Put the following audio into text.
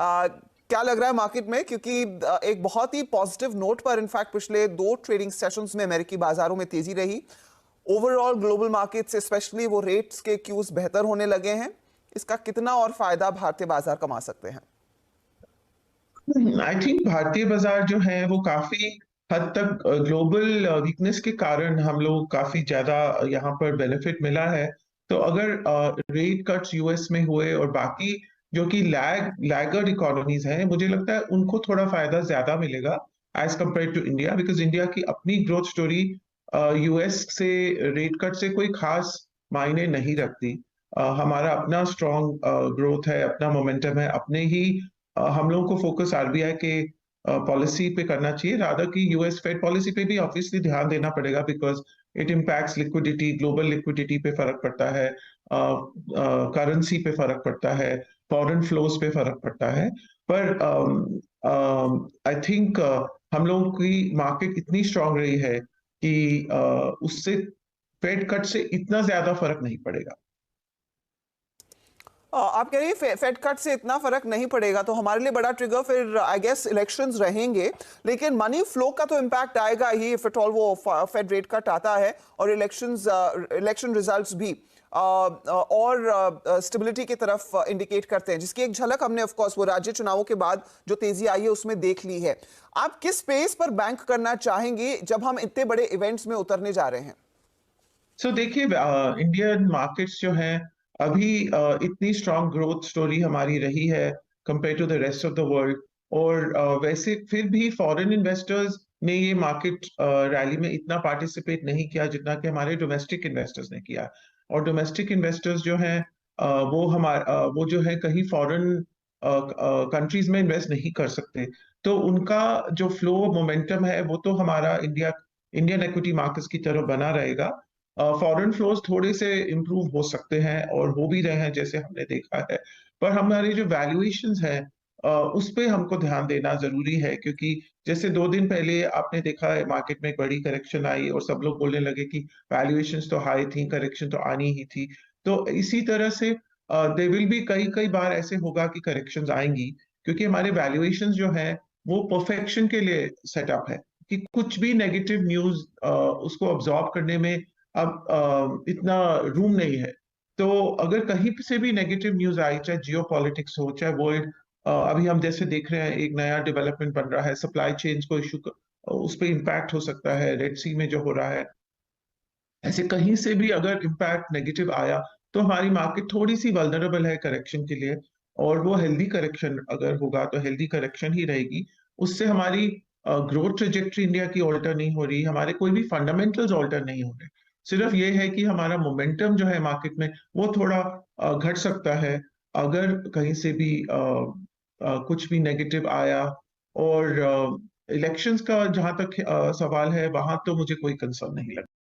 क्या लग रहा है मार्केट में, क्योंकि एक बहुत ही पॉजिटिव नोट पर इनफैक्ट पिछले 2 ट्रेडिंग सेशंस में अमेरिकी बाजारों में तेजी रही। ओवरऑल ग्लोबल मार्केट्स स्पेशली वो रेट्स के क्यूज बेहतर होने लगे हैं। इसका कितना और फायदा भारतीय बाजार कमा सकते हैं? आई थिंक भारतीय बाजार जो है वो काफी हद तक ग्लोबल वीकनेस के कारण हम लोग काफी ज्यादा यहाँ पर बेनिफिट मिला है। तो अगर रेट कट्स यूएस में हुए और बाकी जो कि लैगर्ड इकोनॉमीज हैं, मुझे लगता है उनको थोड़ा फायदा ज्यादा मिलेगा as compare to India, because India की अपनी ग्रोथ स्टोरी यूएस से रेट कट से कोई खास मायने नहीं रखती। हमारा अपना स्ट्रॉन्ग ग्रोथ है, अपना मोमेंटम है, अपने ही हम लोगों को फोकस आरबीआई के पॉलिसी पे करना चाहिए, रादर कि यूएस फेड पॉलिसी पे भी ऑब्वियसली ध्यान देना पड़ेगा, because it impacts liquidity, global liquidity पे फर्क पड़ता है, करेंसी पे फर्क पड़ता है, फॉरेन फ्लोज पे फर्क पड़ता है। पर आई थिंक हम लोगों की मार्केट इतनी स्ट्रांग रही है कि उससे फेड कट से इतना ज्यादा फर्क नहीं पड़ेगा। आप कह रही है फेड कट से इतना फर्क नहीं पड़ेगा, तो हमारे लिए बड़ा ट्रिगर फिर आई गेस इलेक्शंस रहेंगे। लेकिन मनी फ्लो का तो इम्पैक्ट आएगा ही इफ एट ऑल वो फेड रेट कट आता है और इलेक्शन रिजल्ट्स भी और स्टेबिलिटी की तरफ इंडिकेट करते हैं, जिसकी एक झलक हमने ऑफ कोर्स वो राज्य चुनावों के बाद जो तेजी आई है उसमें देख ली है। आप किस स्पेस पर बैंक करना चाहेंगे जब हम इतने बड़े इवेंट्स में उतरने जा रहे हैं? देखिए, इंडियन मार्केट्स जो हैं अभी इतनी स्ट्रांग ग्रोथ स्टोरी हमारी रही है compare to the rest of the world. और वैसे फिर भी फॉरेन इन्वेस्टर्स ने ये मार्केट रैली में इतना पार्टिसिपेट नहीं किया जितना कि हमारे डोमेस्टिक इन्वेस्टर्स ने किया। और डोमेस्टिक इन्वेस्टर्स जो हैं वो जो है कहीं फॉरेन कंट्रीज में इन्वेस्ट नहीं कर सकते। तो उनका जो फ्लो मोमेंटम है वो तो हमारा इंडियन इक्विटी मार्केट्स की तरफ बना रहेगा। फॉरेन फ्लोज थोड़े से इम्प्रूव हो सकते हैं और हो भी रहे हैं जैसे हमने देखा है। पर हमारी जो वैल्यूएशंस हैं उस पे हमको ध्यान देना जरूरी है, क्योंकि जैसे 2 दिन पहले आपने देखा है मार्केट में एक बड़ी करेक्शन आई और सब लोग बोलने लगे कि वैल्यूएशंस तो हाई थी, करेक्शन तो आनी ही थी। तो इसी तरह से दे विल भी कई कई बार ऐसे होगा कि करेक्शंस आएंगी, क्योंकि हमारे वैल्यूएशंस जो है वो परफेक्शन के लिए सेटअप है कि कुछ भी नेगेटिव न्यूज उसको ऑब्जॉर्व करने में अब इतना रूम नहीं है। तो अगर कहीं से भी नेगेटिव न्यूज आई, चाहे जियो पॉलिटिक्स हो, चाहे वर्ल्ड अभी हम जैसे देख रहे हैं एक नया डेवलपमेंट बन रहा है, सप्लाई चेन्स को इशू उस पर इम्पैक्ट हो सकता है, रेड सी में जो हो रहा है, ऐसे कहीं से भी अगर इम्पैक्ट नेगेटिव आया तो हमारी मार्केट थोड़ी सी वल्नरेबल है करेक्शन के लिए। और वो हेल्दी करेक्शन अगर होगा तो हेल्दी करेक्शन ही रहेगी। उससे हमारी ग्रोथ ट्रेजेक्ट्री इंडिया की ऑल्टर नहीं हो रही, हमारे कोई भी फंडामेंटल्स ऑल्टर नहीं हो रहे। सिर्फ ये है कि हमारा मोमेंटम जो है मार्केट में वो थोड़ा घट सकता है अगर कहीं से भी कुछ भी नेगेटिव आया। और इलेक्शंस का जहां तक सवाल है वहां तो मुझे कोई कंसर्न नहीं लगता।